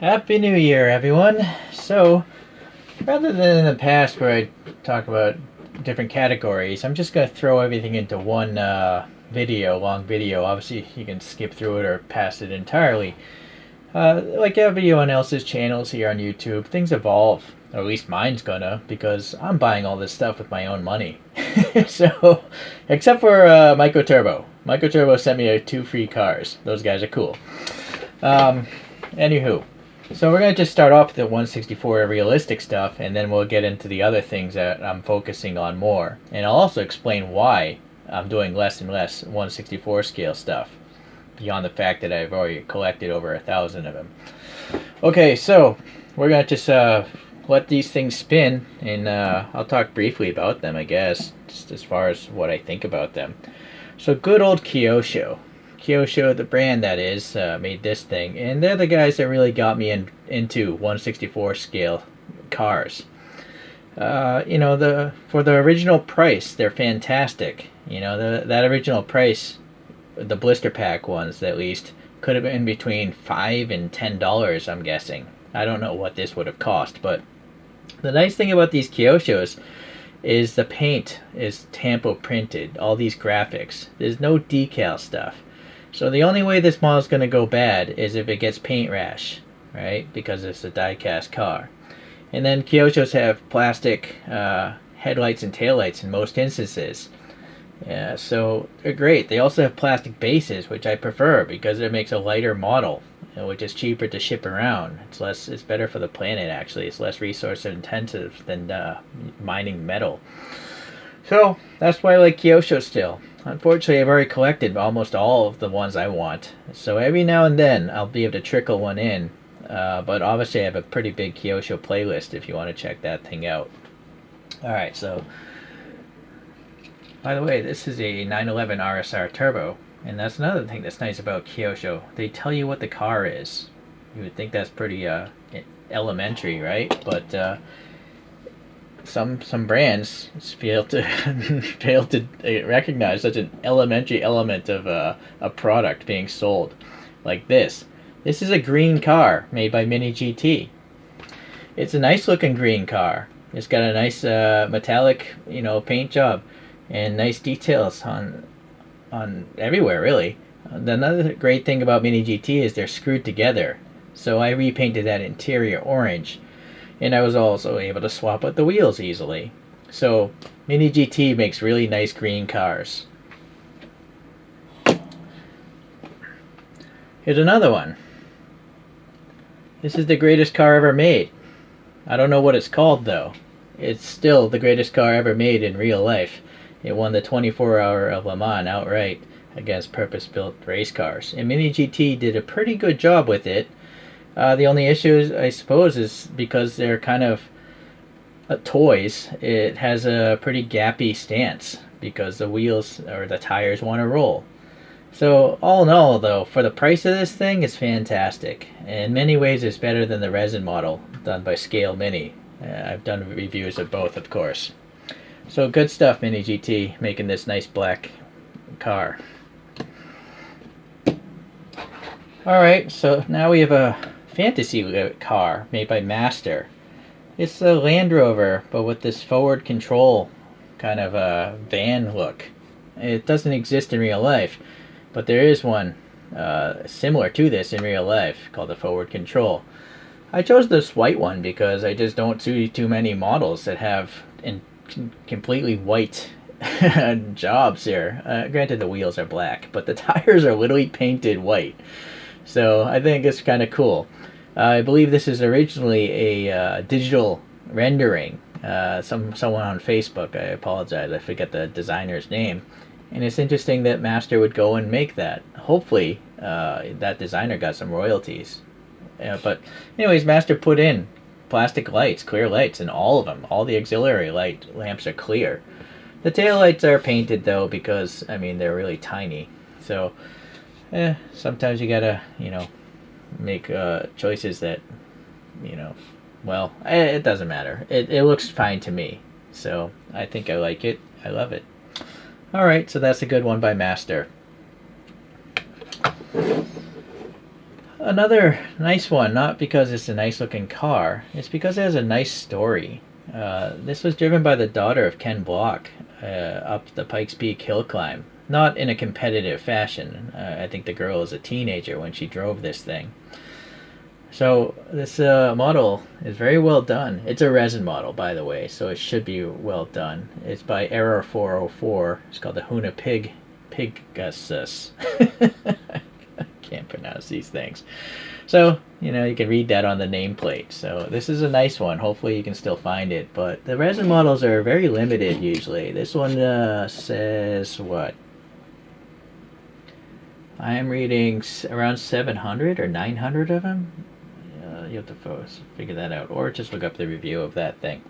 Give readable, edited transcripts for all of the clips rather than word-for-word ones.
Happy New Year, everyone. So, rather than in the past where I talk about different categories, I'm just going to throw everything into one long video. Obviously, you can skip through it or pass it entirely. Like everyone else's channels here on YouTube, things evolve. Or at least mine's gonna, because I'm buying all this stuff with my own money. So, except for Micro Turbo. Micro Turbo sent me 2 free cars. Those guys are cool. Anywho, so we're going to just start off with the 164 realistic stuff, and then we'll get into the other things that I'm focusing on more. And I'll also explain why I'm doing less and less 164 scale stuff, beyond the fact that I've already collected over 1,000 of them. Okay, so we're going to just let these things spin, and I'll talk briefly about them, I guess, just as far as what I think about them. So good old Kyosho. Kyosho, the brand that is, made this thing, and they're the guys that really got me into 164 scale cars. For the original price, they're fantastic. That original price, the blister pack ones at least, could have been between $5 and $10, I'm guessing. I don't know what this would have cost, but the nice thing about these Kyoshos is the paint is tampo printed, all these graphics. There's no decal stuff. So the only way this model is going to go bad is if it gets paint rash, right? Because it's a die-cast car. And then Kyoshos have plastic headlights and taillights in most instances. Yeah, so they're great. They also have plastic bases, which I prefer because it makes a lighter model, which is cheaper to ship around. It's better for the planet actually. It's less resource intensive than mining metal. So that's why I like Kyosho still. Unfortunately, I've already collected almost all of the ones I want. So every now and then, I'll be able to trickle one in. But obviously, I have a pretty big Kyosho playlist if you want to check that thing out. Alright, so... By the way, this is a 911 RSR Turbo. And that's another thing that's nice about Kyosho. They tell you what the car is. You would think that's pretty elementary, right? But... some brands fail to recognize such an elementary element of a product being sold, like this. This is a green car made by Mini GT. It's a nice looking green car. It's got a nice metallic, paint job, and nice details on everywhere really. Another great thing about Mini GT is they're screwed together. So I repainted that interior orange. And I was also able to swap out the wheels easily. So, Mini GT makes really nice green cars. Here's another one. This is the greatest car ever made. I don't know what it's called though. It's still the greatest car ever made in real life. It won the 24-hour of Le Mans outright against purpose-built race cars. And Mini GT did a pretty good job with it. The only issue, I suppose, is because they're kind of toys, it has a pretty gappy stance because the wheels or the tires want to roll. So, all in all, though, for the price of this thing, it's fantastic. In many ways, it's better than the resin model done by Scale Mini. I've done reviews of both, of course. So, good stuff, Mini GT, making this nice black car. Alright, so now we have a fantasy car made by Master. It's a Land Rover, but with this forward control kind of a van look. It doesn't exist in real life, but there is one similar to this in real life called the forward control. I chose this white one because I just don't see too many models that have completely white jobs here. Granted, the wheels are black, but the tires are literally painted white. So I think it's kind of cool. I believe this is originally a digital rendering. Someone on Facebook, I apologize, I forget the designer's name. And it's interesting that Master would go and make that. Hopefully, that designer got some royalties. But anyways, Master put in plastic lights, clear lights, in all of them. All the auxiliary light lamps are clear. The tail lights are painted though because, they're really tiny. So, sometimes you gotta, make choices that, well, it doesn't matter. It looks fine to me. So, I think I like it. I love it. Alright, so that's a good one by Master. Another nice one, not because it's a nice looking car, it's because it has a nice story. This was driven by the daughter of Ken Block up the Pikes Peak hill climb. Not in a competitive fashion. I think the girl was a teenager when she drove this thing. So this model is very well done. It's a resin model, by the way, so it should be well done. It's by Error 404. It's called the Huna Pigasus. I can't pronounce these things. So, you can read that on the nameplate. So this is a nice one. Hopefully you can still find it. But the resin models are very limited usually. This one says what? I am reading around 700 or 900 of them. You have to figure that out. Or just look up the review of that thing.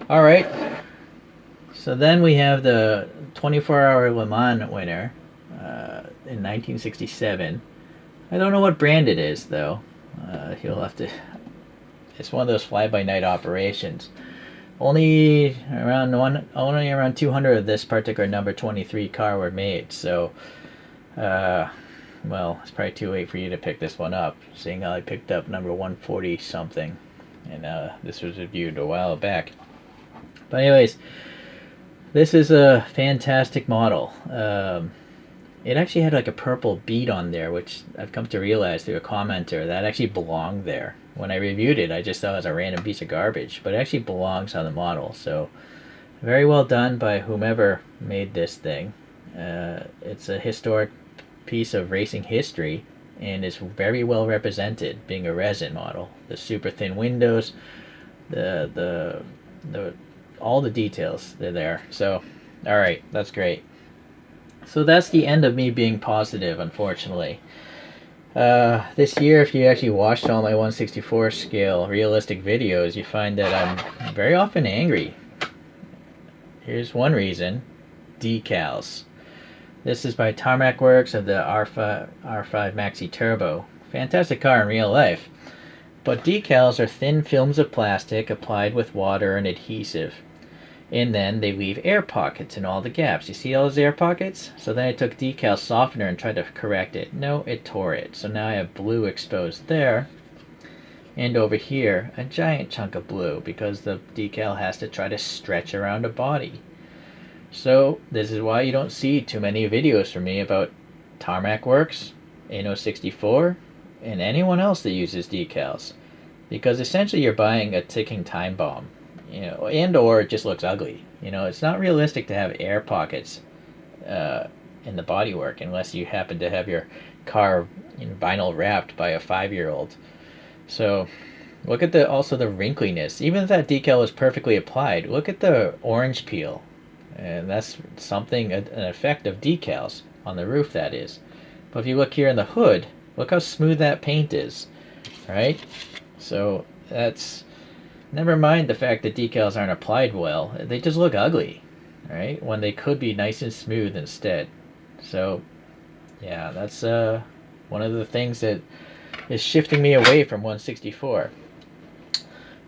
Alright. So then we have the 24-hour Le Mans winner in 1967. I don't know what brand it is, though. You'll have to... It's one of those fly-by-night operations. Only around 200 of this particular number 23 car were made, so... well, it's probably too late for you to pick this one up, seeing how I picked up number 140 something, and this was reviewed a while back. But anyways, this is a fantastic model. It actually had like a purple bead on there, which I've come to realize through a commenter that actually belonged there. When I reviewed it, I just thought it was a random piece of garbage, but it actually belongs on the model. So, very well done by whomever made this thing. It's a historic piece of racing history, and is very well represented, being a resin model. The super thin windows, the all the details, they're there. So, all right, that's great. So that's the end of me being positive, unfortunately. This year, if you actually watched all my 1/64 scale realistic videos, you find that I'm very often angry. Here's one reason: decals. This is by Tarmac Works of the R5 Maxi Turbo. Fantastic car in real life. But decals are thin films of plastic applied with water and adhesive. And then they leave air pockets in all the gaps. You see all those air pockets? So then I took decal softener and tried to correct it. No, it tore it. So now I have blue exposed there. And over here, a giant chunk of blue because the decal has to try to stretch around a body. So this is why you don't see too many videos from me about Tarmac Works, Inno64, and anyone else that uses decals. Because essentially you're buying a ticking time bomb. And or it just looks ugly. It's not realistic to have air pockets in the bodywork unless you happen to have your car vinyl wrapped by a 5-year-old. So look at also the wrinkliness. Even if that decal is perfectly applied, look at the orange peel. And that's something, an effect of decals on the roof, that is. But if you look here in the hood, look how smooth that paint is, right? So that's... Never mind the fact that decals aren't applied well, they just look ugly, right? When they could be nice and smooth instead. So, yeah, that's one of the things that is shifting me away from 1/64.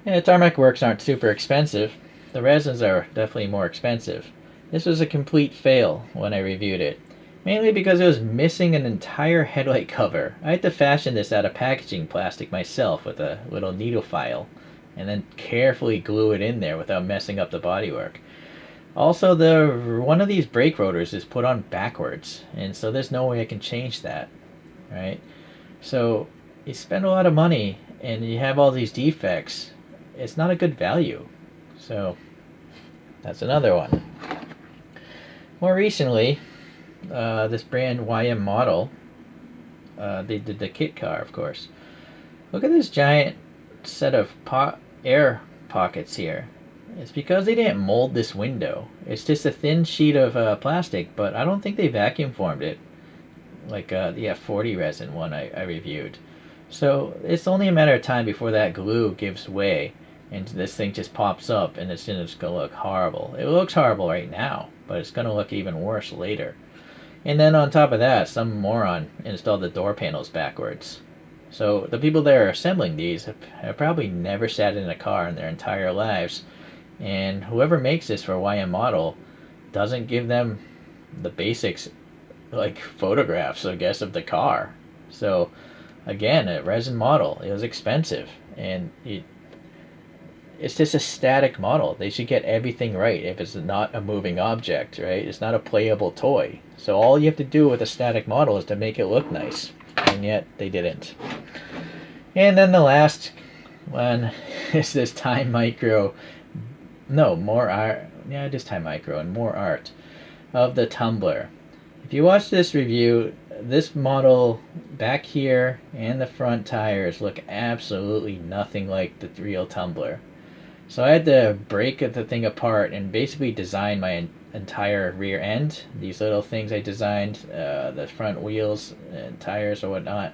Yeah, Tarmac Works aren't super expensive. The resins are definitely more expensive. This was a complete fail when I reviewed it. Mainly because it was missing an entire headlight cover. I had to fashion this out of packaging plastic myself with a little needle file, and then carefully glue it in there without messing up the bodywork. Also, one of these brake rotors is put on backwards, and so there's no way I can change that, right? So you spend a lot of money and you have all these defects. It's not a good value. So that's another one. More recently, this brand YM model, they did the kit car, of course. Look at this giant set of air pockets here. It's because they didn't mold this window. It's just a thin sheet of plastic, but I don't think they vacuum formed it like the F40 resin one I reviewed. So it's only a matter of time before that glue gives way and this thing just pops up, and it's just going to look horrible. It looks horrible right now, but it's going to look even worse later. And then on top of that, some moron installed the door panels backwards. So the people that are assembling these have probably never sat in a car in their entire lives, and whoever makes this for a YM model doesn't give them the basics, like photographs, I guess, of the car. So again, a resin model. It was expensive, and it's just a static model. They should get everything right if it's not a moving object, right? It's not a playable toy. So all you have to do with a static model is to make it look nice, and yet they didn't. And then the last one is this Time Micro. No, more art. Yeah, just Time Micro and more art of the tumbler. If you watch this review, this model back here and the front tires look absolutely nothing like the real tumbler. So I had to break the thing apart and basically design my entire rear end. These little things I designed, the front wheels and tires or whatnot.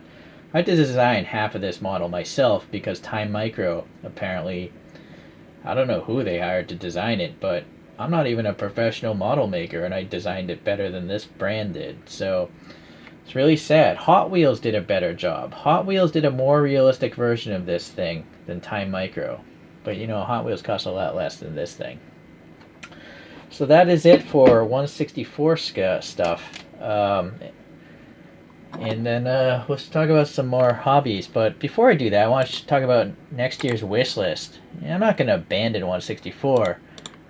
I had to design half of this model myself because Time Micro apparently, I don't know who they hired to design it, but I'm not even a professional model maker and I designed it better than this brand did. So it's really sad. Hot Wheels did a better job. Hot Wheels did a more realistic version of this thing than Time Micro. But you know, Hot Wheels cost a lot less than this thing. So that is it for 164 stuff. And then let's talk about some more hobbies. But before I do that, I want to talk about next year's wish list. I'm not going to abandon 164,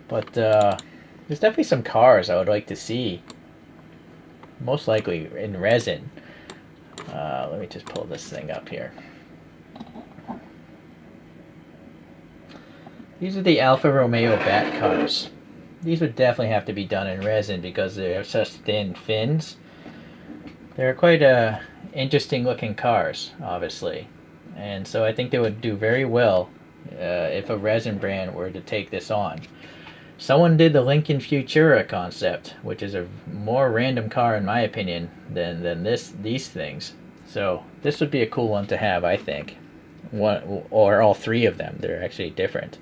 but there's definitely some cars I would like to see. Most likely in resin. Let me just pull this thing up here. These are the Alfa Romeo Bat cars. These would definitely have to be done in resin because they have such thin fins. They're quite interesting looking cars, obviously. And so I think they would do very well if a resin brand were to take this on. Someone did the Lincoln Futura concept, which is a more random car in my opinion than these things. So this would be a cool one to have, I think. One or all three of them. They're actually different.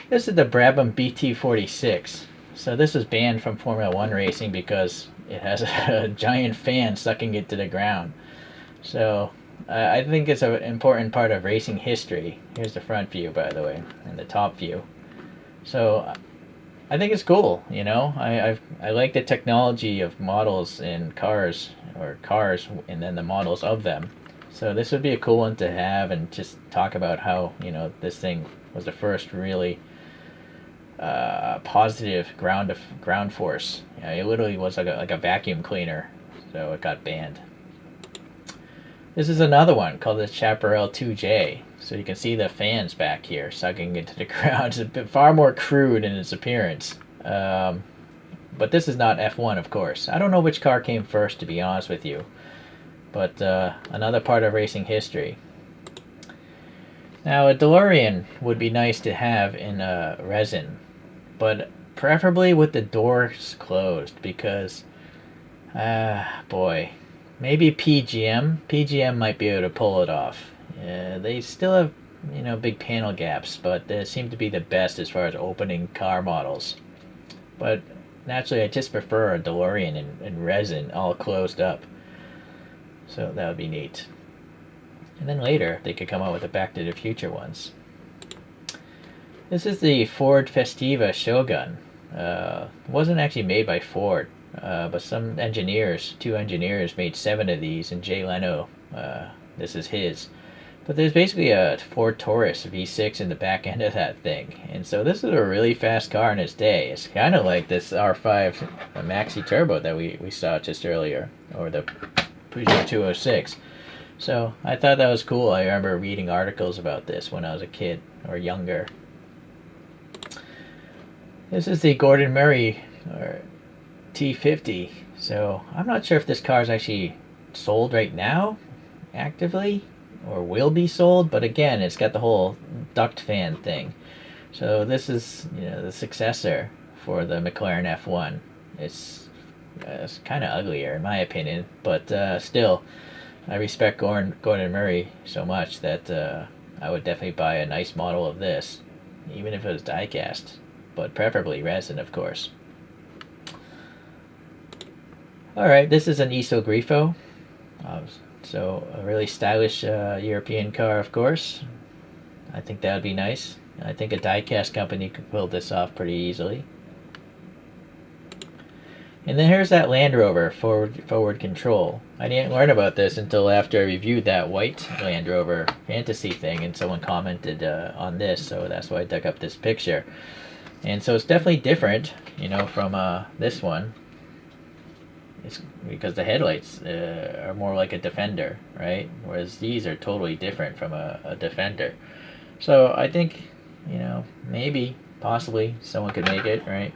This is the Brabham BT46. So this was banned from Formula One racing because it has a giant fan sucking it to the ground. So I think it's an important part of racing history. Here's the front view, by the way, and the top view. So I think it's cool, you know. I like the technology of models in cars, or cars, and then the models of them. So this would be a cool one to have and just talk about how, you know, this thing was the first really positive ground force. You know, it literally was like a vacuum cleaner, so it got banned. This is another one called the Chaparral 2J. So you can see the fans back here sucking into the ground. It's a bit far more crude in its appearance. But this is not F1, of course. I don't know which car came first, to be honest with you. But another part of racing history. Now, a DeLorean would be nice to have in resin, but preferably with the doors closed because, boy, maybe PGM. PGM might be able to pull it off. They still have, you know, big panel gaps, but they seem to be the best as far as opening car models. But naturally, I just prefer a DeLorean in resin, all closed up. So that would be neat. And then later, they could come out with the Back to the Future ones. This is the Ford Festiva Shogun. Wasn't actually made by Ford, but some engineers, 2 engineers, made 7 of these, and Jay Leno, this is his. But there's basically a Ford Taurus V6 in the back end of that thing. And so this is a really fast car in its day. It's kind of like this R5 Maxi Turbo that we saw just earlier, or the Peugeot 206. So I thought that was cool. I remember reading articles about this when I was a kid or younger. This is the Gordon Murray or T50. So I'm not sure if this car is actually sold right now, actively, or will be sold. But again, it's got the whole duct fan thing. So this is, you know, the successor for the McLaren F1. It's kind of uglier in my opinion, but still. I respect Gordon Murray so much that I would definitely buy a nice model of this, even if it was diecast, but preferably resin, of course. Alright, this is an Iso Grifo, so a really stylish European car, of course. I think that would be nice. I think a diecast company could pull this off pretty easily. And then here's that Land Rover forward control. I didn't learn about this until after I reviewed that white Land Rover fantasy thing, and someone commented on this, so that's why I dug up this picture. And so it's definitely different, you know, from this one. It's because the headlights are more like a Defender, right? Whereas these are totally different from a Defender. So I think, you know, maybe, possibly, someone could make it, right?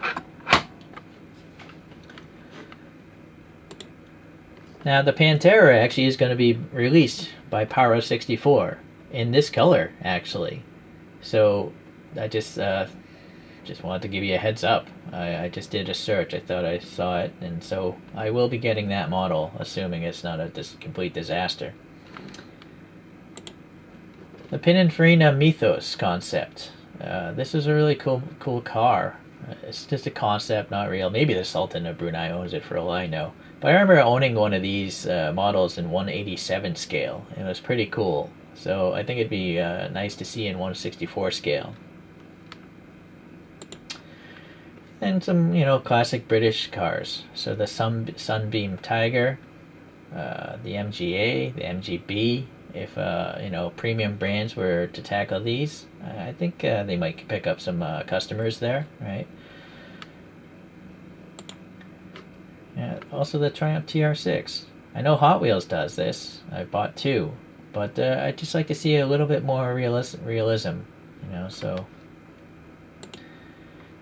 Now the Pantera actually is going to be released by Pyro 64 in this color, actually. So I just wanted to give you a heads up. I just did a search. I thought I saw it, and so I will be getting that model, assuming it's not a complete disaster. The Pininfarina Mythos concept. This is a really cool car. It's just a concept, not real. Maybe the Sultan of Brunei owns it for all I know. But I remember owning one of these models in 187 scale. It was pretty cool. So I think it'd be nice to see in 164 scale. And some, you know, classic British cars. So the Sunbeam Tiger, the MGA, the MGB. If you know, premium brands were to tackle these, I think they might pick up some customers there, right? Yeah, also the Triumph TR6. I know Hot Wheels does this. I bought two, but I'd just like to see a little bit more realism, you know. So,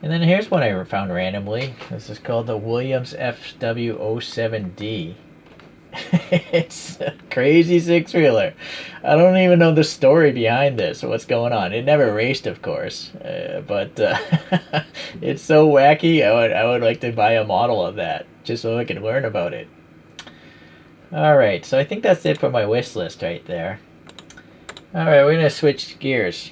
and then here's one I found randomly. This is called the Williams FW07D. It's a crazy six-wheeler. I don't even know the story behind this or what's going on. It never raced, of course, but it's so wacky. I would like to buy a model of that just so I can learn about it. Alright, so I think that's it for my wish list right there. Alright, we're going to switch gears.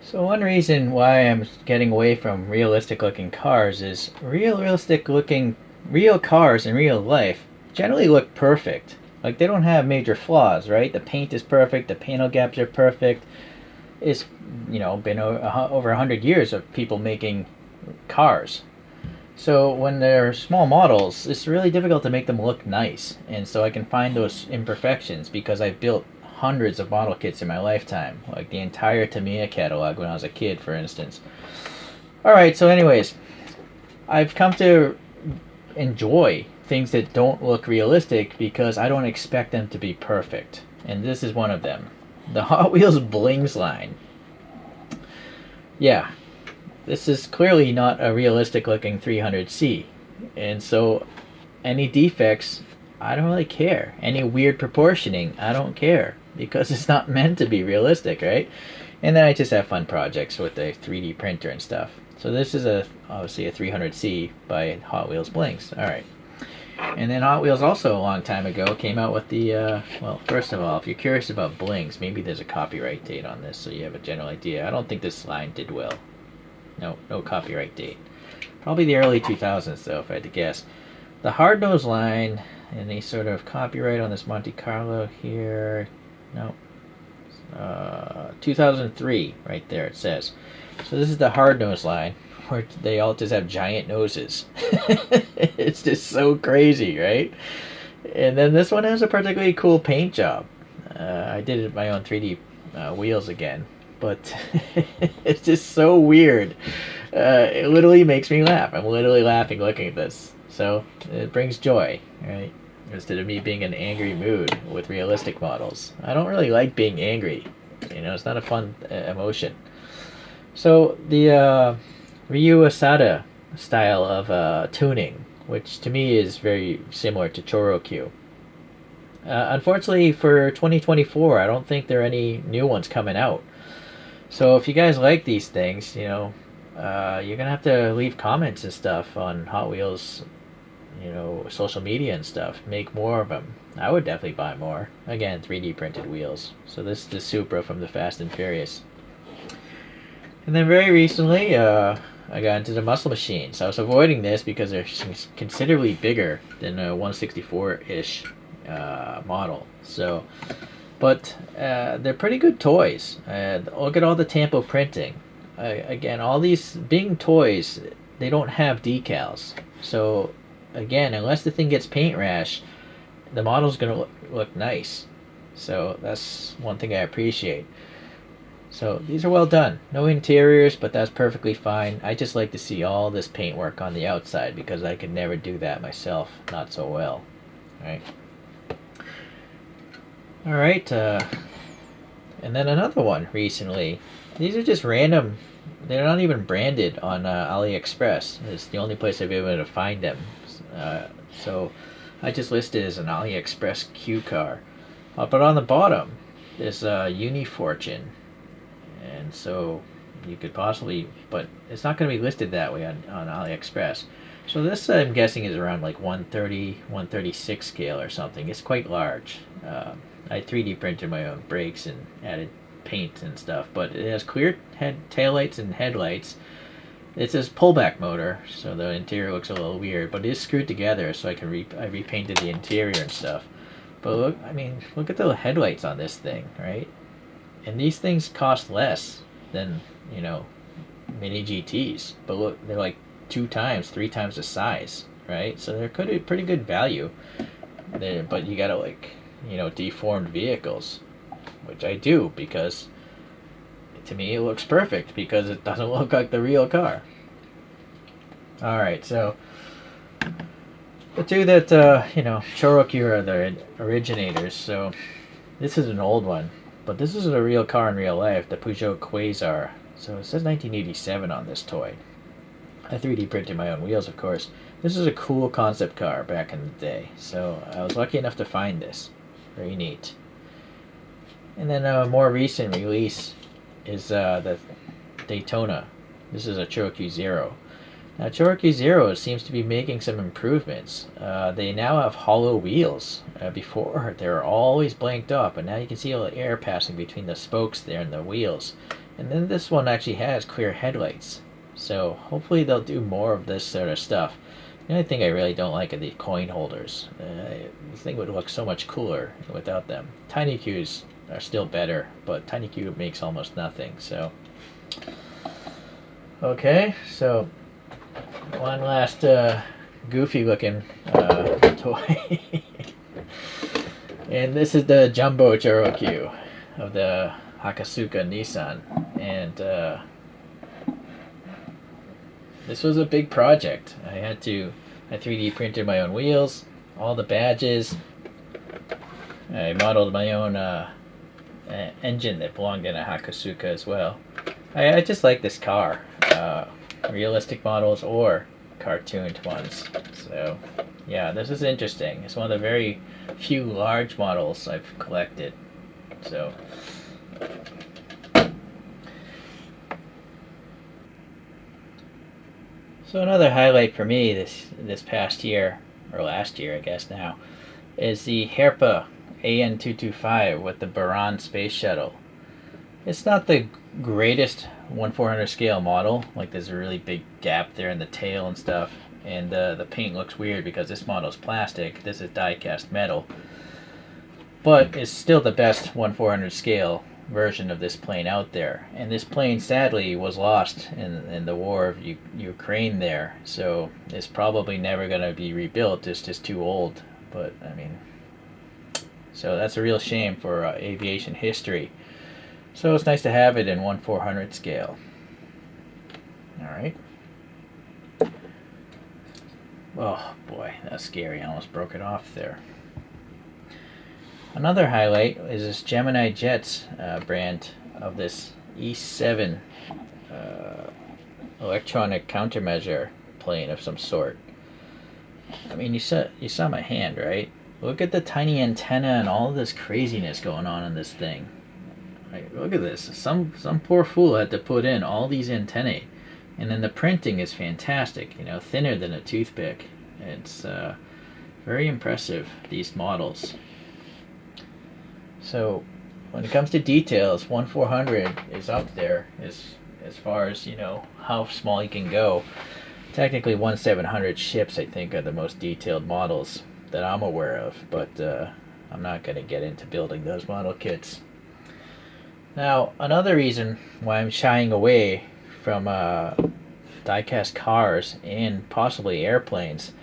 So one reason why I'm getting away from realistic looking cars is real cars in real life generally look perfect. Like, they don't have major flaws, right? The paint is perfect, the panel gaps are perfect. It's, you know, been over 100 years of people making cars. So when they're small models, it's really difficult to make them look nice. And so I can find those imperfections because I've built hundreds of model kits in my lifetime. Like the entire Tamiya catalog when I was a kid, for instance. Alright, so anyways, I've come to enjoy things that don't look realistic because I don't expect them to be perfect. And this is one of them. The Hot Wheels Blings line. Yeah, this is clearly not a realistic looking 300C. And so any defects, I don't really care. Any weird proportioning, I don't care. Because it's not meant to be realistic, right? And then I just have fun projects with the 3D printer and stuff. So this is obviously a 300C by Hot Wheels Blings. Alright. And then Hot Wheels also a long time ago came out with the, well, first of all, if you're curious about Blings, maybe there's a copyright date on this so you have a general idea. I don't think this line did well. No copyright date. Probably the early 2000s though, if I had to guess. The Hard Nose line, any sort of copyright on this Monte Carlo here? No. 2003, right there it says. So this is the Hard Nose line, where they all just have giant noses. It's just so crazy, right? And then this one has a particularly cool paint job. I did it my own 3D wheels again, but it's just so weird. It literally makes me laugh. I'm literally laughing looking at this. So it brings joy, right? Instead of me being in an angry mood with realistic models. I don't really like being angry. You know, it's not a fun emotion. So the Ryu Asada style of tuning, which to me is very similar to Chorokyu. Unfortunately for 2024, I don't think there are any new ones coming out. So if you guys like these things, you know, you're gonna have to leave comments and stuff on Hot Wheels, you know, social media and stuff. Make more of them. I would definitely buy more. Again, 3D printed wheels. So this is the Supra from the Fast and Furious. And then very recently, I got into the muscle machines. I was avoiding this because they're considerably bigger than a 164-ish model. So, but they're pretty good toys. Look at all the tampo printing. Again, all these Bing toys, they don't have decals. So again, unless the thing gets paint rash, the model's gonna look nice. So that's one thing I appreciate. So these are well done. No interiors, but that's perfectly fine. I just like to see all this paintwork on the outside because I could never do that myself, not so well. Right. All right. And then another one recently. These are just random. They're not even branded on AliExpress. It's the only place I've been able to find them. So I just listed as an AliExpress Q car. But on the bottom is Unifortune. And so you could possibly, but it's not going to be listed that way on AliExpress. So this I'm guessing is around like 130, 136 scale or something. It's quite large. I 3D printed my own brakes and added paint and stuff, but it has clear taillights and headlights. It says pullback motor, so the interior looks a little weird, but it is screwed together, so I repainted the interior and stuff. But look, I mean, look at the headlights on this thing, right? And these things cost less than, mini GTs, but look, they're like 2 times, 3 times the size, right? So they're pretty good value. But you gotta deformed vehicles, which I do because to me it looks perfect because it doesn't look like the real car. All right, so the two that Choroku are the originators. So this is an old one, but this is a real car in real life, the Peugeot Quasar. So it says 1987 on this toy. I 3D printed my own wheels, of course. This is a cool concept car back in the day, so I was lucky enough to find this. Very neat. And then a more recent release is the Daytona. This is a Cherokee Zero. Now Cherokee Zero seems to be making some improvements. They now have hollow wheels. Before they were always blanked off, but now you can see all the air passing between the spokes there and the wheels. And then this one actually has clear headlights. So hopefully they'll do more of this sort of stuff. The only thing I really don't like are the coin holders. The thing would look so much cooler without them. Tiny Qs are still better, but Tiny Q makes almost nothing. So, okay, so one last goofy looking toy. And this is the Jumbo Cherokee of the Hakasuka Nissan. And this was a big project. I 3D printed my own wheels, all the badges. I modeled my own engine that belonged in a Hakasuka as well. I just like this car. Realistic models or cartooned ones. So, yeah, this is interesting. It's one of the very few large models I've collected. So, another highlight for me this past year, or last year I guess now, is the Herpa AN225 with the Baran space shuttle. It's not the greatest 1/400 scale model, like there's a really big gap there in the tail and stuff, and the paint looks weird because this model is plastic, this is die-cast metal, but it's still the best 1/400 scale version of this plane out there. And this plane sadly was lost in the war of Ukraine there, so it's probably never going to be rebuilt. It's just too old. But I mean, so that's a real shame for aviation history. So it's nice to have it in 1/400 scale. All right. Oh boy, that's scary. I almost broke it off there. Another highlight is this Gemini Jets brand of this E7 electronic countermeasure plane of some sort. I mean, you saw my hand, right? Look at the tiny antenna and all of this craziness going on in this thing. Right, look at this. Some poor fool had to put in all these antennae, and then the printing is fantastic. Thinner than a toothpick. It's very impressive, these models. So when it comes to details, 1/400 is up there as far as how small you can go. Technically 1/700 ships, I think, are the most detailed models that I'm aware of, but I'm not going to get into building those model kits. Now, another reason why I'm shying away from diecast cars and possibly airplanes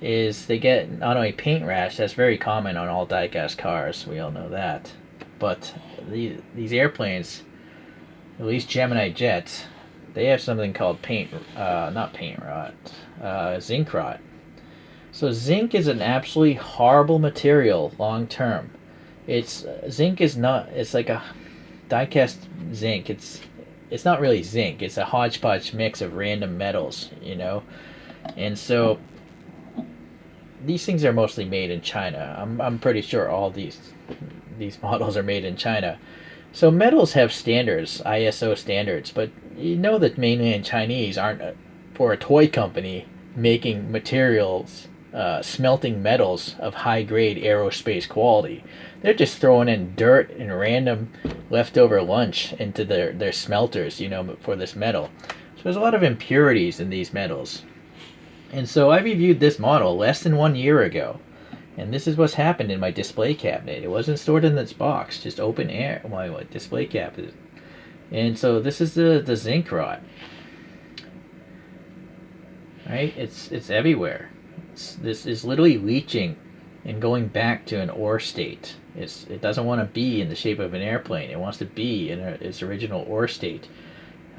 is they get not only paint rash, that's very common on all diecast cars, we all know that, but these airplanes, at least Gemini jets, they have something called not paint rot, zinc rot. So zinc is an absolutely horrible material long term. Zinc is not. It's like a diecast zinc. It's not really zinc. It's a hodgepodge mix of random metals, and so these things are mostly made in China. I'm pretty sure all these models are made in China. So metals have standards, ISO standards, but you know that mainland Chinese aren't for a toy company making materials, smelting metals of high grade aerospace quality. They're just throwing in dirt and random leftover lunch into their smelters, for this metal. So there's a lot of impurities in these metals. And so I reviewed this model less than 1 year ago. And this is what's happened in my display cabinet. It wasn't stored in this box, just open air. My display cabinet. And so this is the zinc rot. Right? It's everywhere. This is literally leaching and going back to an ore state. It doesn't want to be in the shape of an airplane. It wants to be in its original ore state.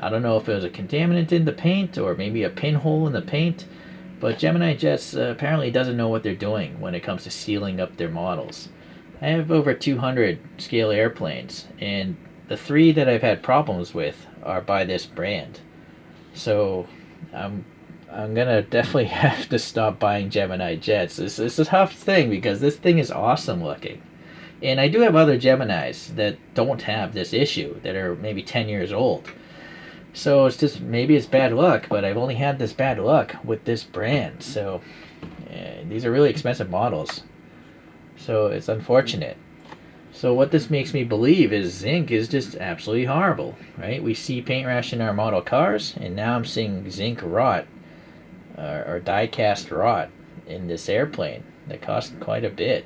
I don't know if it was a contaminant in the paint or maybe a pinhole in the paint. But Gemini Jets apparently doesn't know what they're doing when it comes to sealing up their models. I have over 200 scale airplanes, and the 3 that I've had problems with are by this brand. So I'm gonna definitely have to stop buying Gemini Jets. This is a tough thing because this thing is awesome looking. And I do have other Geminis that don't have this issue, that are maybe 10 years old. So it's just, maybe it's bad luck, but I've only had this bad luck with this brand. So these are really expensive models. So it's unfortunate. So what this makes me believe is zinc is just absolutely horrible, right? We see paint rash in our model cars, and now I'm seeing zinc rot, or die-cast rot in this airplane that costs quite a bit.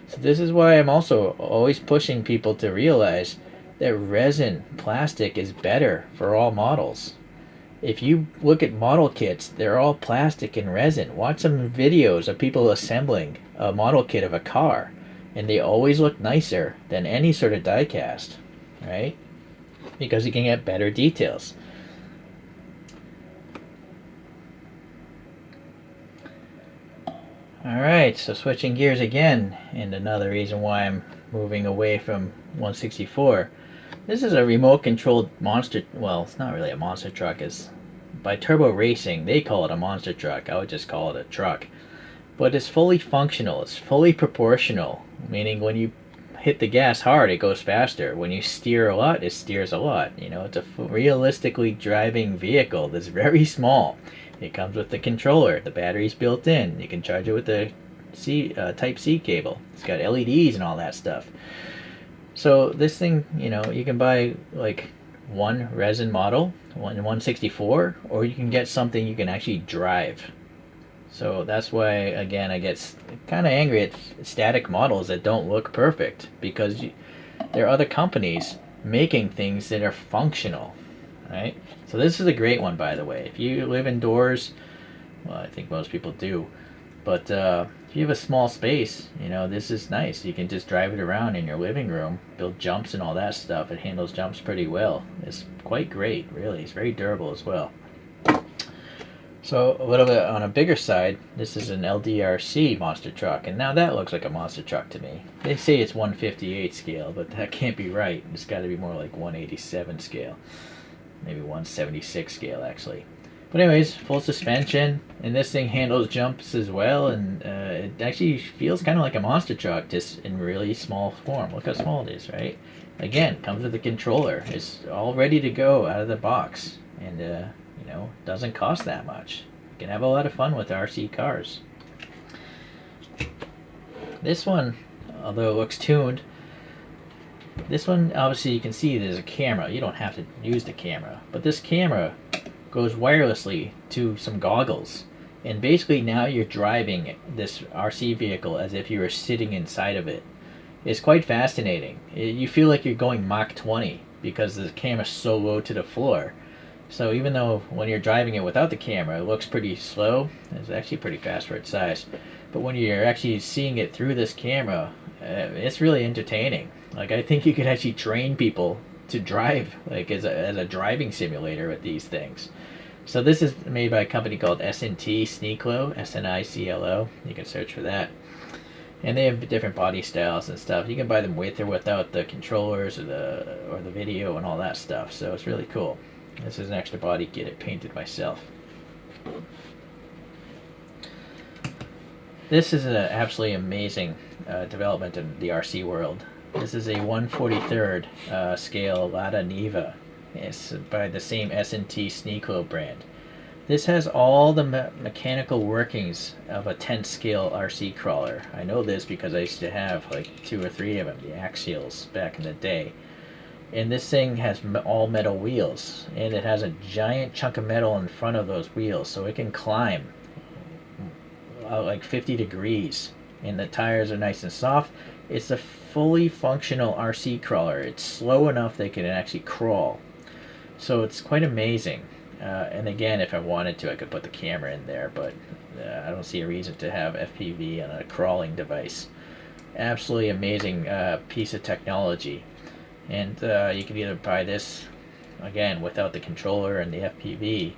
So this is why I'm also always pushing people to realize that resin plastic is better for all models. If you look at model kits, they're all plastic and resin. Watch some videos of people assembling a model kit of a car, and they always look nicer than any sort of die cast, right? Because you can get better details. Alright, so switching gears again, and another reason why I'm moving away from 164. This is a remote controlled monster, well, it's not really a monster truck. It's by Turbo Racing, they call it a monster truck. I would just call it a truck. But it's fully functional, it's fully proportional, meaning when you hit the gas hard, it goes faster. When you steer a lot, it steers a lot. It's a realistically driving vehicle that's very small. It comes with the controller, the battery's built in. You can charge it with the Type-C cable. It's got LEDs and all that stuff. So this thing, you can buy like one resin model, 164, or you can get something you can actually drive. So that's why, again, I get kind of angry at static models that don't look perfect, because there are other companies making things that are functional, right? So this is a great one, by the way. If you live indoors, well, I think most people do, but if you have a small space, this is nice. You can just drive it around in your living room, build jumps and all that stuff. It handles jumps pretty well. It's quite great, really. It's very durable as well. So a little bit on a bigger side, this is an LDRC monster truck, and now that looks like a monster truck to me. They say it's 158 scale, but that can't be right. It's got to be more like 187 scale, maybe 176 scale actually. But anyways, full suspension, and this thing handles jumps as well, and it actually feels kind of like a monster truck, just in really small form. Look how small it is, right? Again, comes with a controller. It's all ready to go out of the box, and doesn't cost that much. You can have a lot of fun with RC cars. This one, although it looks tuned, this one, obviously you can see there's a camera. You don't have to use the camera, but this camera goes wirelessly to some goggles, and basically now you're driving this RC vehicle as if you were sitting inside of it. It's quite fascinating. You feel like you're going Mach 20 because the camera's so low to the floor. So even though when you're driving it without the camera, it looks pretty slow, it's actually pretty fast for its size. But when you're actually seeing it through this camera, it's really entertaining. Like I think you could actually train people to drive, like as a driving simulator with these things. So this is made by a company called S&T Sniclo, SNICLO. You can search for that. And they have different body styles and stuff. You can buy them with or without the controllers or the video and all that stuff. So it's really cool. This is an extra body kit. It painted myself. This is an absolutely amazing development in the RC world. This is a 1/43rd scale Lada Niva. It's by the same S&T Sniclo brand. This has all the mechanical workings of a 10th scale RC crawler. I know this because I used to have like 2 or 3 of them, the Axials, back in the day. And this thing has all metal wheels, and it has a giant chunk of metal in front of those wheels, so it can climb like 50 degrees, and the tires are nice and soft. It's a fully functional RC crawler. It's slow enough they can actually crawl, so it's quite amazing. And again, if I wanted to, I could put the camera in there, but I don't see a reason to have FPV on a crawling device. Absolutely amazing piece of technology. And you can either buy this, again, without the controller and the FPV,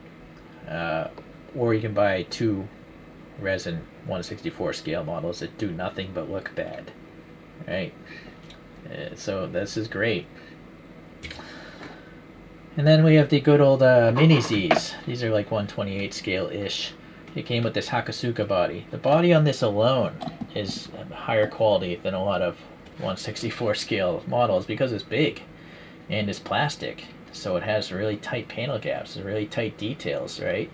or you can buy 2 resin 1/64 scale models that do nothing but look bad, right? So this is great. And then we have the good old Mini Zs. These are like 1/28 scale-ish. It came with this Hakosuka body. The body on this alone is higher quality than a lot of 1/64 scale models because it's big and it's plastic, so it has really tight panel gaps and really tight details, right?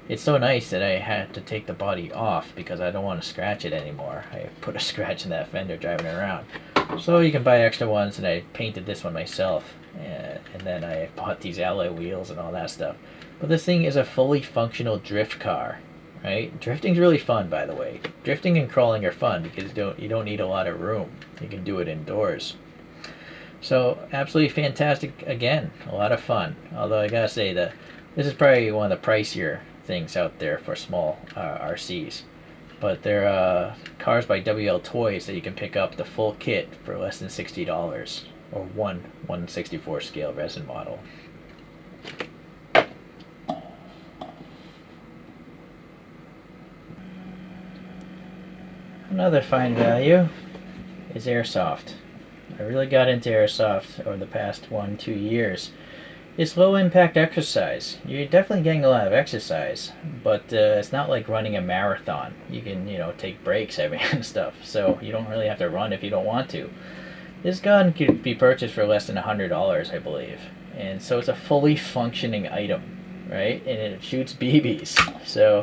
It's so nice that I had to take the body off because I don't want to scratch it anymore. I put a scratch in that fender driving around. So you can buy extra ones, and I painted this one myself, and then I bought these alloy wheels and all that stuff. But this thing is a fully functional drift car, right? Drifting's really fun, by the way. Drifting and crawling are fun because you don't need a lot of room. You can do it indoors. So absolutely fantastic. Again, a lot of fun. Although I gotta say that this is probably one of the pricier things out there for small RCs. But they're cars by WL Toys that you can pick up the full kit for less than $60, or one 1/64 scale resin model. Another fine value is Airsoft. I really got into Airsoft over the past 1-2 years. It's low impact exercise. You're definitely getting a lot of exercise, but it's not like running a marathon. You can, take breaks every and stuff, so you don't really have to run if you don't want to. This gun could be purchased for less than $100, I believe, and so it's a fully functioning item, right? And it shoots BBs, so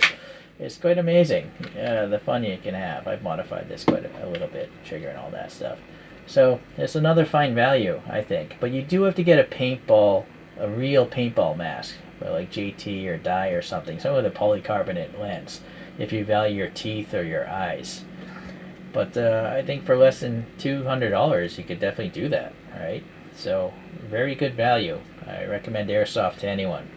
it's quite amazing the fun you can have. I've modified this quite a little bit, trigger and all that stuff. So it's another fine value, I think, but you do have to get a real paintball mask, for like JT or dye or something, some with a polycarbonate lens, if you value your teeth or your eyes. But I think for less than $200, you could definitely do that, right? So very good value. I recommend Airsoft to anyone.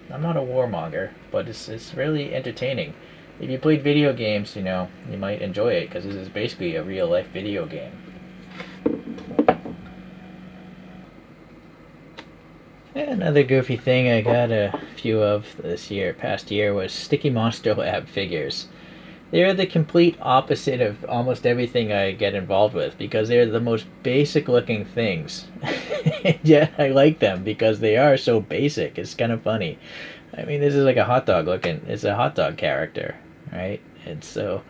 I'm not a warmonger, but it's really entertaining. If you played video games, you might enjoy it because this is basically a real life video game. Another goofy thing I got a few of past year, was Sticky Monster Lab figures. They're the complete opposite of almost everything I get involved with because they're the most basic looking things. And yet I like them because they are so basic. It's kind of funny. I mean, this is like it's a hot dog character, right? And so,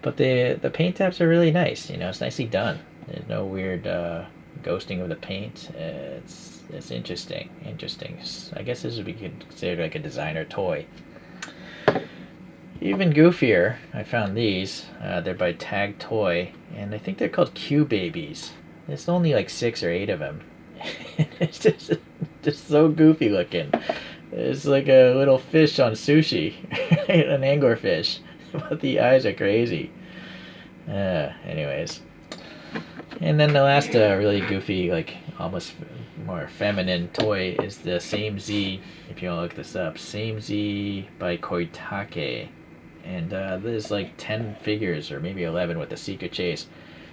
but the paint apps are really nice. It's nicely done. There's no weird ghosting of the paint. It's interesting. I guess this would be considered like a designer toy. Even goofier, I found these. They're by TagToy, and I think they're called Q Babies. There's only like 6 or 8 of them. It's just so goofy looking. It's like a little fish on sushi, an anglerfish, but the eyes are crazy. Anyways. And then the last really goofy, like almost more feminine toy is the Same Z, if you want to look this up. Same Z by Koitake. And there's like 10 figures, or maybe 11 with the Secret Chase,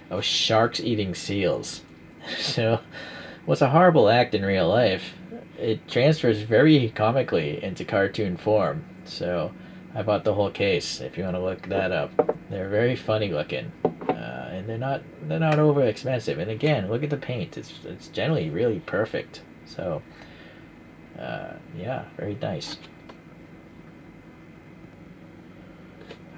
of sharks eating seals. So, what's a horrible act in real life, it transfers very comically into cartoon form. So, I bought the whole case, if you want to look that up. They're very funny looking. And they're not over expensive. And again, look at the paint. It's generally really perfect. So, yeah, very nice.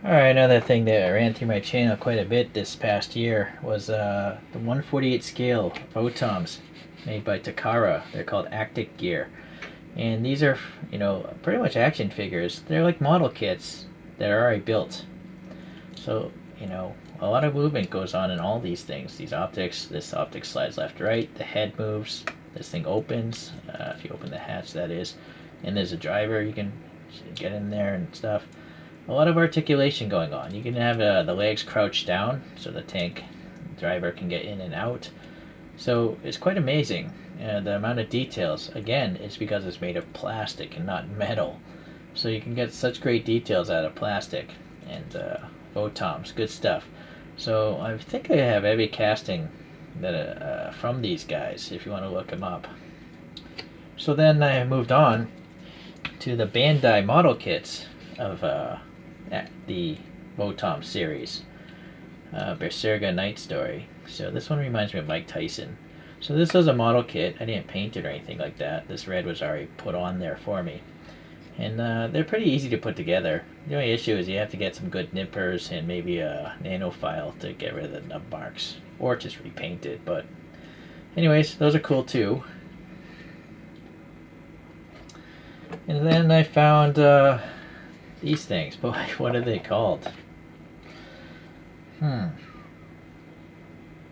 Alright, another thing that ran through my channel quite a bit this past year was the 1/48 scale Votoms made by Takara. They're called Actic Gear. And these are, pretty much action figures. They're like model kits that are already built. So, a lot of movement goes on in all these things. These optics, this optic slides left, right, the head moves, this thing opens, if you open the hatch that is, and there's a driver, you can get in there and stuff. A lot of articulation going on. You can have the legs crouched down so the tank driver can get in and out. So it's quite amazing. The amount of details, again, is because it's made of plastic and not metal. So you can get such great details out of plastic. And Votoms, good stuff. So I think I have every casting that from these guys, if you want to look them up. So then I moved on to the Bandai model kits of the Votom series, Berserga Night Story. So this one reminds me of Mike Tyson. So this was a model kit. I didn't paint it or anything like that. This red was already put on there for me. And they're pretty easy to put together. The only issue is you have to get some good nippers and maybe a nano file to get rid of the nub marks. Or just repaint it. But anyways, those are cool too. And then I found these things. Boy, what are they called?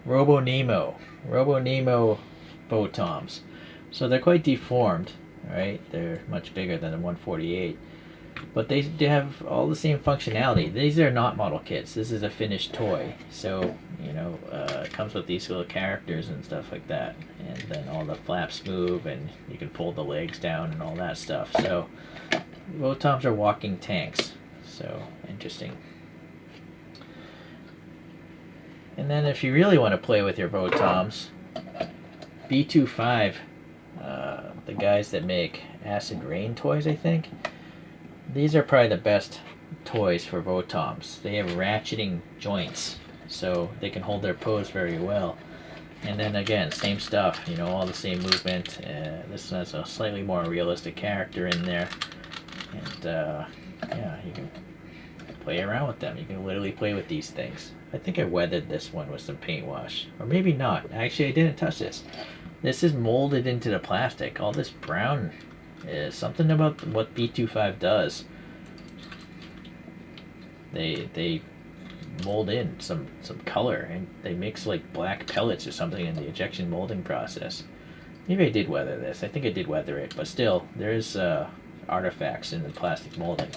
Robo Nemo Votoms. So they're quite deformed, right? They're much bigger than the 148. But they have all the same functionality. These are not model kits. This is a finished toy. So, it comes with these little characters and stuff like that. And then all the flaps move and you can pull the legs down and all that stuff. So, Votoms are walking tanks. So, interesting. And then if you really want to play with your Votoms, B25, the guys that make Acid Rain toys, I think, these are probably the best toys for Votoms. They have ratcheting joints, so they can hold their pose very well. And then again, same stuff, all the same movement. This has a slightly more realistic character in there. And yeah, you can play around with them. You can literally play with these things. I think I weathered this one with some paint wash. Or maybe not. Actually, I didn't touch this. This is molded into the plastic. All this brown is something about what B25 does. They mold in some color, and they mix like black pellets or something in the injection molding process. Maybe I did weather this. I think I did weather it, but still, there's artifacts in the plastic molding.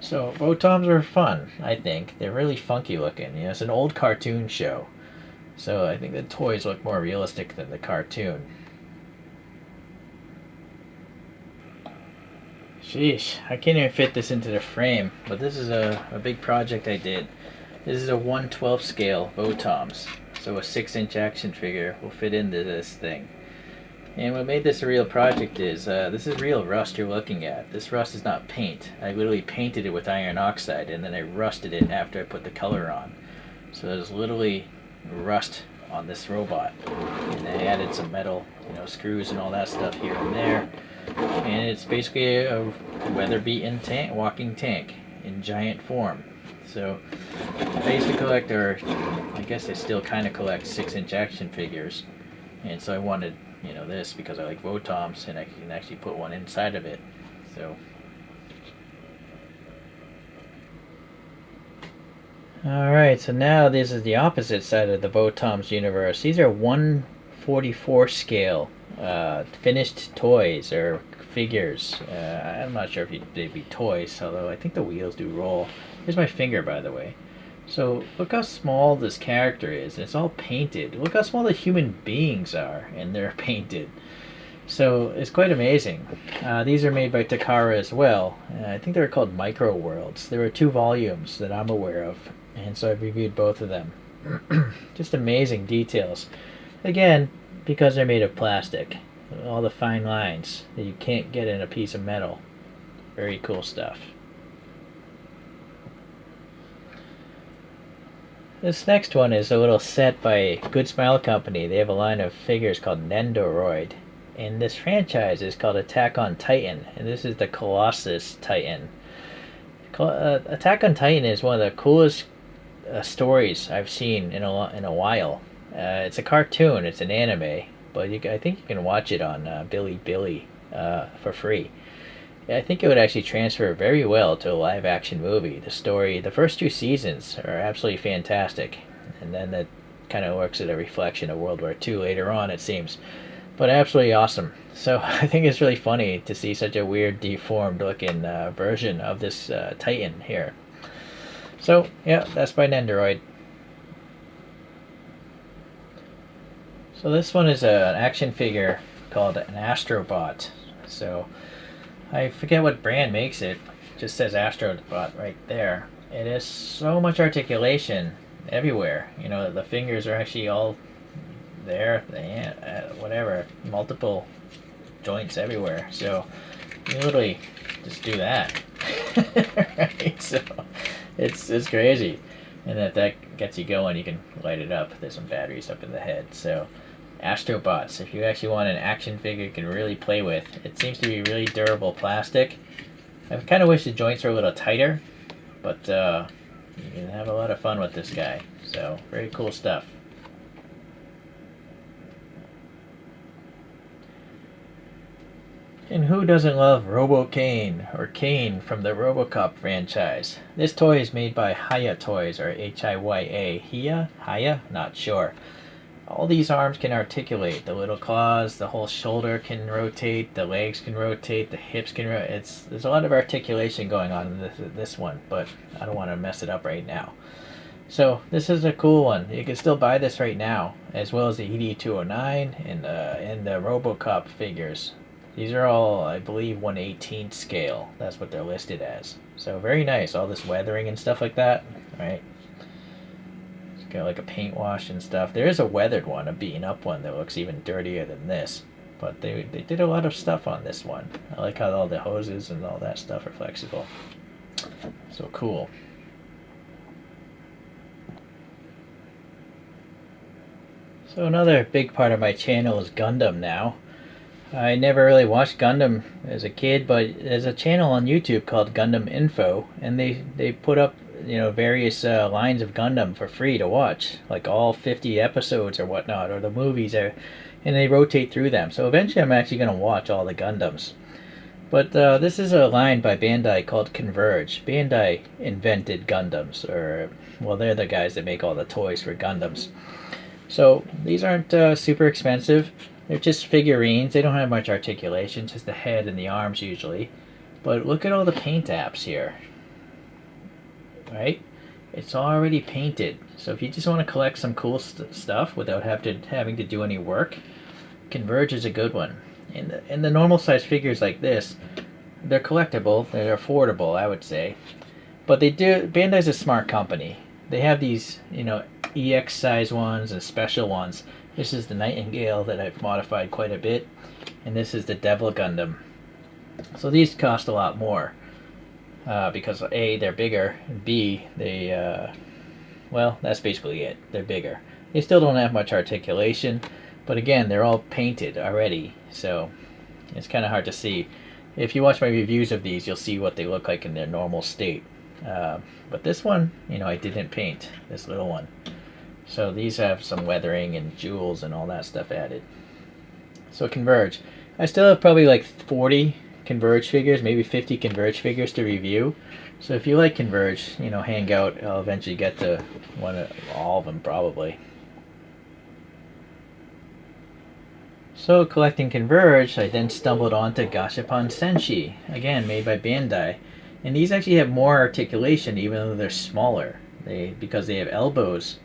So Votoms are fun, I think. They're really funky looking. It's an old cartoon show. So I think the toys look more realistic than the cartoon. Sheesh, I can't even fit this into the frame, but this is a big project I did. This is a 1/12 scale Votoms. So a 6-inch action figure will fit into this thing. And what made this a real project is, this is real rust you're looking at. This rust is not paint. I literally painted it with iron oxide and then I rusted it after I put the color on. So there's literally rust on this robot. And I added some metal, screws and all that stuff here and there. And it's basically a weather-beaten tank, walking tank in giant form. So I used to collect, or I guess I still kind of collect 6-inch action figures. And so I wanted this because I like Votoms and I can actually put one inside of it. So alright, so now this is the opposite side of the Votoms universe. These are 1/44 scale finished toys or figures. I'm not sure if they'd be toys, although I think the wheels do roll. Here's my finger, by the way. So look how small this character is. It's all painted. Look how small the human beings are, and they're painted. So it's quite amazing. These are made by Takara as well. I think they're called Micro Worlds. There were 2 volumes that I'm aware of, and so I've reviewed both of them. Just amazing details. Again, because they're made of plastic. All the fine lines that you can't get in a piece of metal. Very cool stuff. This next one is a little set by Good Smile Company. They have a line of figures called Nendoroid. And this franchise is called Attack on Titan. And this is the Colossus Titan. Attack on Titan is one of the coolest stories I've seen in a while. It's a cartoon. It's an anime. But I think you can watch it on Bilibili for free. I think it would actually transfer very well to a live-action movie. The first 2 seasons are absolutely fantastic, and then that kind of works as a reflection of World War II later on, it seems. But absolutely awesome. So I think it's really funny to see such a weird, deformed-looking version of this Titan here. So, yeah, that's by Nendoroid. So this one is an action figure called an Astrobot. So I forget what brand makes it. It just says Astrobot right there. It has so much articulation everywhere. You know, the fingers are actually all there. Whatever. Multiple joints everywhere. So you literally just do that. Right? So it's crazy. And if that gets you going, you can light it up. There's some batteries up in the head. So Astrobots, if you actually want an action figure you can really play with. It seems to be really durable plastic. I kind of wish the joints were a little tighter, but you can have a lot of fun with this guy. So, very cool stuff. And who doesn't love Robocain, or Cain from the Robocop franchise? This toy is made by Hiya Toys, or Hiya? Hiya? Not sure. All these arms can articulate. The little claws, the whole shoulder can rotate, the legs can rotate, the hips can rotate. There's a lot of articulation going on in this one, but I don't want to mess it up right now. So this is a cool one. You can still buy this right now, as well as the ED209 and the Robocop figures. These are all, I believe, 1/18 scale. That's what they're listed as. So very nice. All this weathering and stuff like that, right? Got like a paint wash and stuff. There is a weathered one, a beaten up one that looks even dirtier than this. But they did a lot of stuff on this one. I like how all the hoses and all that stuff are flexible. So cool. So another big part of my channel is Gundam now. I never really watched Gundam as a kid, but there's a channel on YouTube called Gundam Info, and they put up various lines of Gundam for free to watch, like all 50 episodes or whatnot, or the movies, and they rotate through them. So eventually I'm actually going to watch all the Gundams. But this is a line by Bandai called Converge. Bandai invented Gundams, or, well, they're the guys that make all the toys for Gundams. So these aren't super expensive. They're just figurines. They don't have much articulation, just the head and the arms usually. But look at all the paint apps here. Right? It's already painted. So if you just want to collect some cool stuff without having to do any work, Converge is a good one. And the normal size figures like this, they're collectible, they're affordable, I would say. But Bandai's a smart company. They have these, EX size ones and special ones. This is the Nightingale that I've modified quite a bit, and this is the Devil Gundam. So these cost a lot more. Because A, they're bigger, and B, well, that's basically it. They're bigger. They still don't have much articulation, but again, they're all painted already, so it's kind of hard to see. If you watch my reviews of these, you'll see what they look like in their normal state. But this one, I didn't paint, this little one. So these have some weathering and jewels and all that stuff added. So Converge. I still have probably like 40 Converge figures, maybe 50 Converge figures to review. So if you like Converge, hang out. I'll eventually get to all of them probably. So collecting Converge, I then stumbled onto Gashapon Senshi, again made by Bandai. And these actually have more articulation even though they're smaller. because they have elbows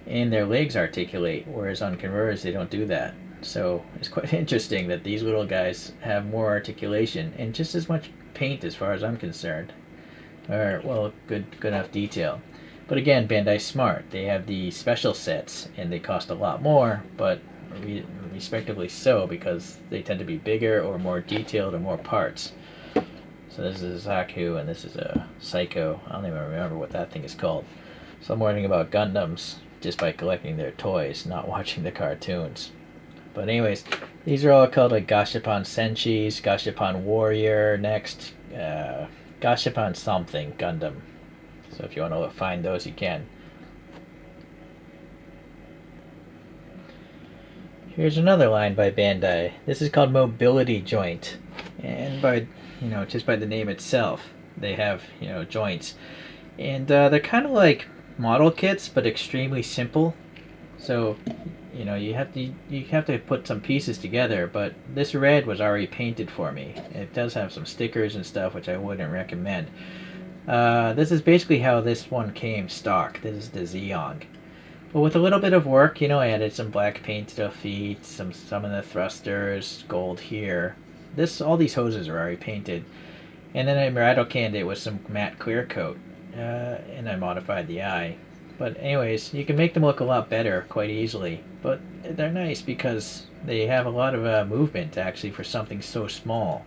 and their legs articulate, whereas on Converge they don't do that. So it's quite interesting that these little guys have more articulation and just as much paint as far as I'm concerned. Or, well, good enough detail. But again, Bandai's smart. They have the special sets and they cost a lot more, but respectively so because they tend to be bigger or more detailed or more parts. So this is a Zaku and this is a Psycho. I don't even remember what that thing is called. So I'm learning about Gundams just by collecting their toys, not watching the cartoons. But anyways, these are all called like Gashapon Senshis, Gashapon Warrior, next Gashapon something Gundam. So if you want to find those, you can. Here's another line by Bandai. This is called Mobility Joint, and by just by the name itself, they have joints, and they're kind of like model kits, but extremely simple. So you have to put some pieces together, but this red was already painted for me. It does have some stickers and stuff, which I wouldn't recommend. This is basically how this one came stock. This is the Zeong. But with a little bit of work, I added some black paint to the feet, some of the thrusters, gold here. All these hoses are already painted. And then I rattle canned it with some matte clear coat. And I modified the eye. But anyways, you can make them look a lot better quite easily. But they're nice because they have a lot of movement actually for something so small.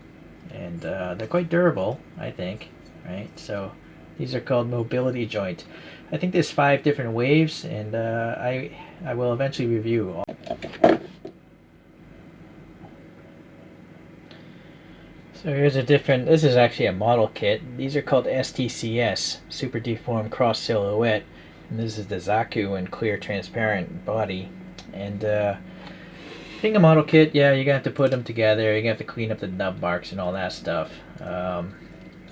And they're quite durable, I think. Right? So these are called Mobility Joint. I think there's 5 different waves, and I will eventually review all. So here's this is actually a model kit. These are called SDCS, Super Deformed Cross Silhouette. And this is the Zaku in clear transparent body. And being a model kit, yeah, you're going to have to put them together. You're going to have to clean up the nub marks and all that stuff.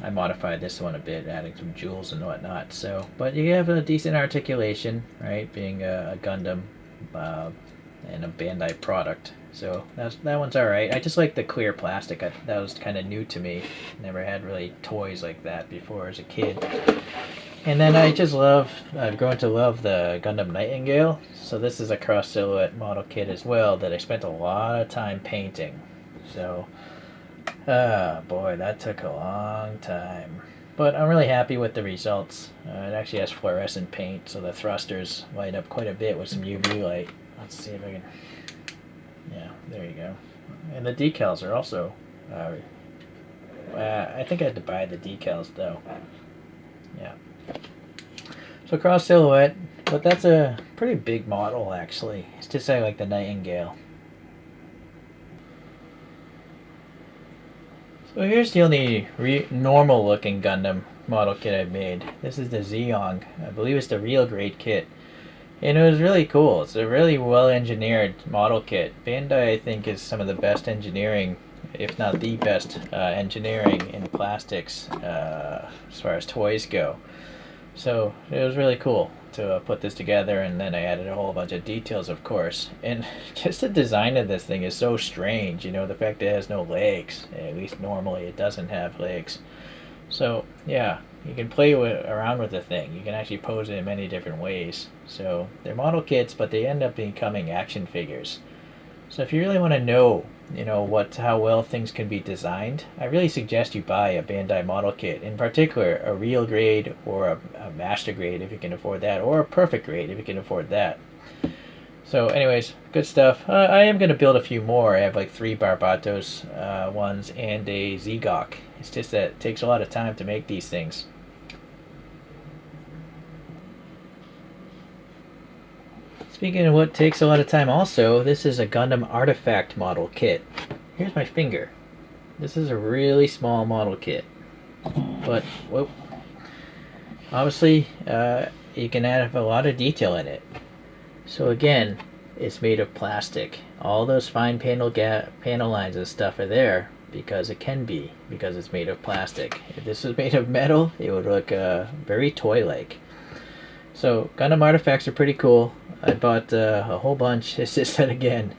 I modified this one a bit, adding some jewels and whatnot. But you have a decent articulation, right? Being a Gundam and a Bandai product. So that one's alright. I just like the clear plastic. That was kind of new to me. Never had really toys like that before as a kid. And then I've grown to love the Gundam Nightingale. So this is a cross silhouette model kit as well that I spent a lot of time painting. So, boy, that took a long time. But I'm really happy with the results. It actually has fluorescent paint, so the thrusters light up quite a bit with some UV light. Let's see if I can... Yeah, there you go. And the decals are also... I think I had to buy the decals, though. Yeah. So cross silhouette, but that's a pretty big model, actually. It's just like the Nightingale. So here's the only normal looking Gundam model kit I've made. This is the Zeong. I believe it's the real grade kit. And it was really cool. It's a really well engineered model kit. Bandai, I think, is some of the best engineering, if not the best engineering in plastics as far as toys go. So it was really cool to put this together, and then I added a whole bunch of details, of course. And just the design of this thing is so strange, the fact that it has no legs. At least normally it doesn't have legs. So yeah, you can play around with the thing. You can actually pose it in many different ways. So they're model kits, but they end up becoming action figures. So if you really want to know, how well things can be designed, I really suggest you buy a Bandai model kit. In particular, a real grade or a master grade if you can afford that, or a perfect grade if you can afford that. So anyways, good stuff. I am going to build a few more. I have like 3 Barbatos ones and a Zegok. It's just that it takes a lot of time to make these things. Speaking of what takes a lot of time also, this is a Gundam Artifact model kit. Here's my finger. This is a really small model kit. But, whoop. Obviously, you can add a lot of detail in it. So again, it's made of plastic. All those fine panel lines and stuff are there because it can be, because it's made of plastic. If this was made of metal, it would look very toy-like. So Gundam artifacts are pretty cool. I bought a whole bunch. It's just that, again,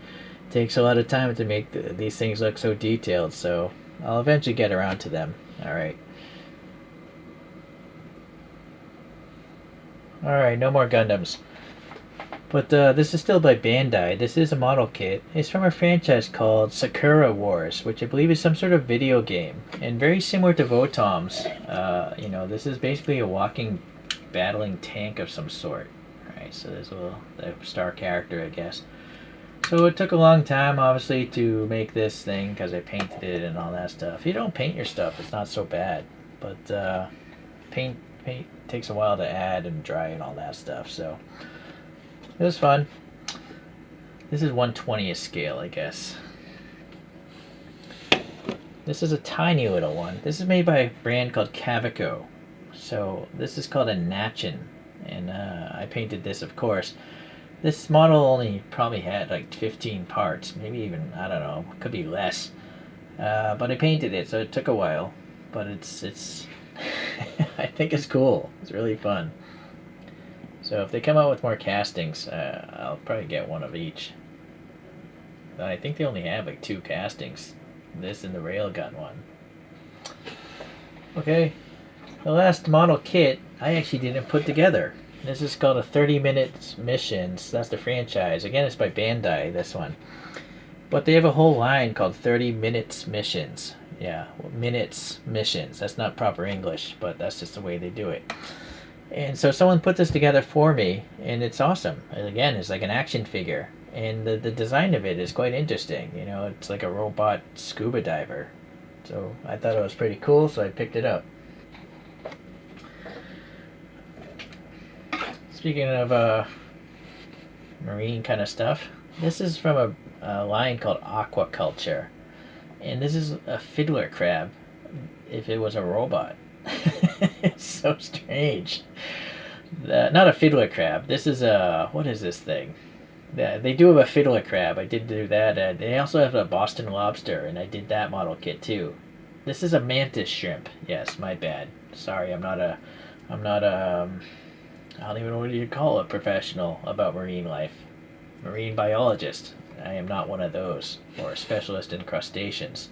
it takes a lot of time to make these things look so detailed, so I'll eventually get around to them. Alright. Alright, no more Gundams. But this is still by Bandai. This is a model kit. It's from a franchise called Sakura Wars, which I believe is some sort of video game. And very similar to Votoms. This is basically a walking, battling tank of some sort. Alright, so there's the star character, I guess. So it took a long time, obviously, to make this thing, because I painted it and all that stuff. If you don't paint your stuff, it's not so bad. But paint takes a while to add and dry and all that stuff, so it was fun. This is 1/20th scale, I guess. This is a tiny little one. This is made by a brand called Cavico. So this is called a Nachin, and I painted this, of course. This model only probably had like 15 parts, maybe even, I don't know, could be less. But I painted it, so it took a while. But it's I think it's cool. It's really fun. So if they come out with more castings, I'll probably get one of each. I think they only have like 2 castings. This and the railgun one. Okay, the last model kit I actually didn't put together. This is called a 30-minute missions. That's the franchise. Again, it's by Bandai, this one. But they have a whole line called 30 minutes missions. Yeah, minutes missions. That's not proper English, but that's just the way they do it. And so someone put this together for me, and it's awesome. And again, it's like an action figure. And the design of it is quite interesting. You know, it's like a robot scuba diver. So I thought it was pretty cool, so I picked it up. Speaking of marine kind of stuff, this is from a line called Aquaculture. And this is a fiddler crab if it was a robot. It's so strange. Not a fiddler crab. This is what is this thing? They do have a fiddler crab. I did do that. They also have a Boston lobster, and I did that model kit too. This is a mantis shrimp. Yes, my bad. Sorry, I'm not a I don't even know what you call a professional about marine life. Marine biologist. I am not one of those, or a specialist in crustaceans.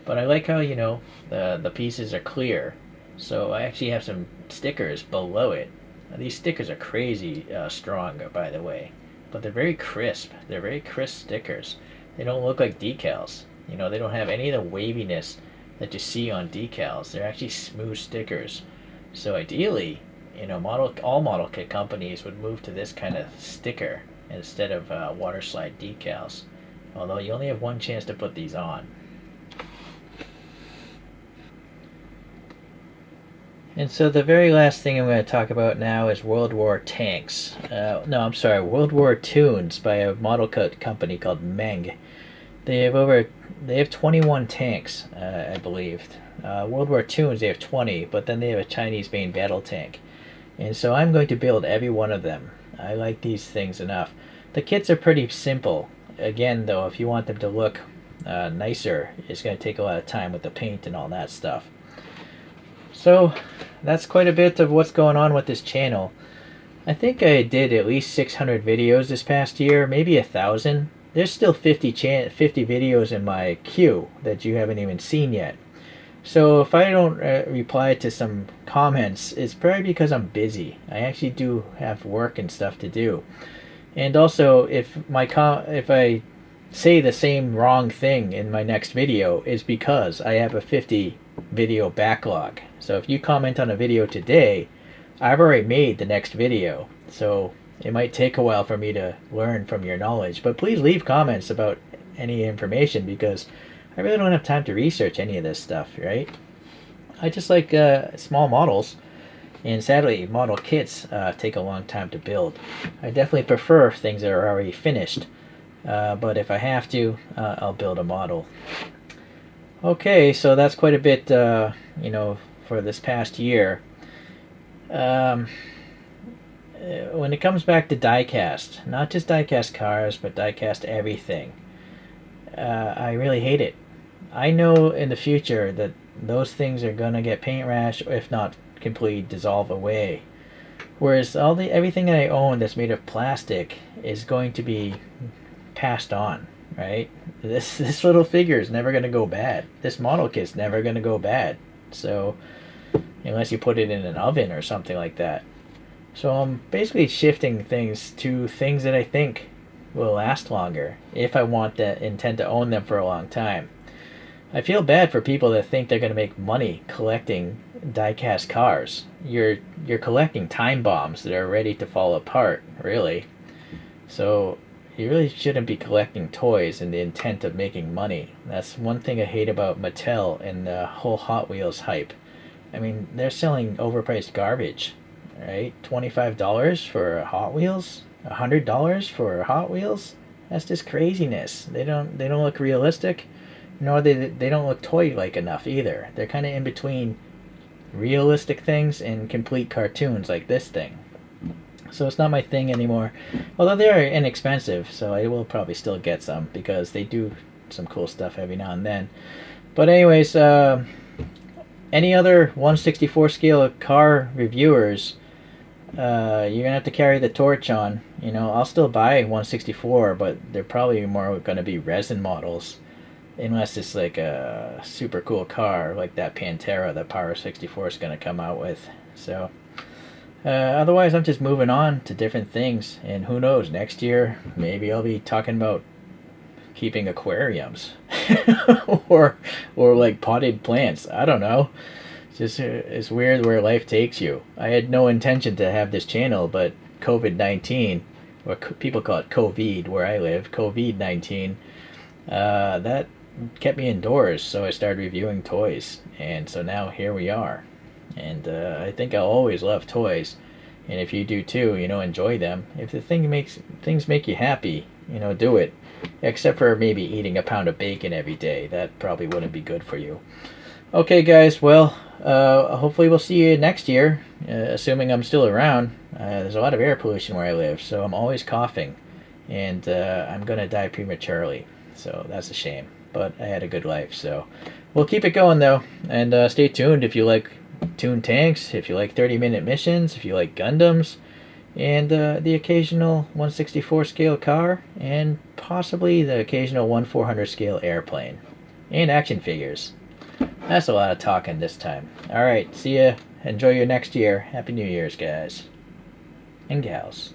But I like how, the pieces are clear. So I actually have some stickers below it. Now, these stickers are crazy strong, by the way. But they're very crisp. They're very crisp stickers. They don't look like decals. They don't have any of the waviness that you see on decals. They're actually smooth stickers. So ideally, all model kit companies would move to this kind of sticker instead of water slide decals. Although you only have one chance to put these on. And so the very last thing I'm going to talk about now is World War tanks. World War Toons by a model kit company called Meng. They have 21 tanks, I believe. World War Toons, they have 20, but then they have a Chinese main battle tank. And so I'm going to build every one of them. I like these things enough. The kits are pretty simple. Again, though, if you want them to look nicer, it's going to take a lot of time with the paint and all that stuff. So that's quite a bit of what's going on with this channel. I think I did at least 600 videos this past year, maybe 1,000. There's still 50 videos in my queue that you haven't even seen yet. So if I don't reply to some comments, it's probably because I'm busy. I actually do have work and stuff to do. And also, if I say the same wrong thing in my next video, is because I have a 50 video backlog. So if you comment on a video today, I've already made the next video. So it might take a while for me to learn from your knowledge. But please leave comments about any information, because I really don't have time to research any of this stuff, right? I just like small models, and sadly, model kits take a long time to build. I definitely prefer things that are already finished, but if I have to, I'll build a model. Okay, so that's quite a bit, for this past year. When it comes back to diecast, not just diecast cars, but diecast everything, I really hate it. I know in the future that those things are gonna get paint rash, or if not completely dissolve away. Whereas everything that I own that's made of plastic is going to be passed on, right? This little figure is never gonna go bad. This model kit's never gonna go bad. So unless you put it in an oven or something like that. So I'm basically shifting things to things that I think will last longer if I want to intend to own them for a long time. I feel bad for people that think they're going to make money collecting diecast cars. You're collecting time bombs that are ready to fall apart, really. So you really shouldn't be collecting toys in the intent of making money. That's one thing I hate about Mattel and the whole Hot Wheels hype. I mean, they're selling overpriced garbage, right? $25 for Hot Wheels, $100 for Hot Wheels. That's just craziness. They don't look realistic, nor they don't look toy like enough either. They're kind of in between realistic things and complete cartoons like this thing. So it's not my thing anymore. Although they're inexpensive, so I will probably still get some because they do some cool stuff every now and then. But anyways, any other 1/64 scale car reviewers, you're gonna have to carry the torch on. You know, I'll still buy 1/64, but they're probably more gonna be resin models, unless it's like a super cool car like that Pantera that Power 64 is gonna come out with. So. Otherwise, I'm just moving on to different things, and who knows? Next year, maybe I'll be talking about keeping aquariums, or like potted plants. I don't know. It's weird where life takes you. I had no intention to have this channel, but COVID-19, or people call it COVID where I live, COVID-19, that kept me indoors. So I started reviewing toys, and so now here we are. And I think I'll always love toys, and if you do too, you know, enjoy them. If the things make you happy, you know, do it. Except for maybe eating a pound of bacon every day. That probably wouldn't be good for you. Okay, guys. Well, hopefully we'll see you next year, assuming I'm still around. There's a lot of air pollution where I live, so I'm always coughing, and I'm gonna die prematurely. So that's a shame. But I had a good life, so we'll keep it going though, and stay tuned if you like Tooned tanks, if you like 30-minute missions, if you like Gundams, and the occasional 1/64 scale car, and possibly the occasional 1/400 scale airplane, and action figures. That's a lot of talking this time. Alright, see ya. Enjoy your next year. Happy New Year's, guys. And gals.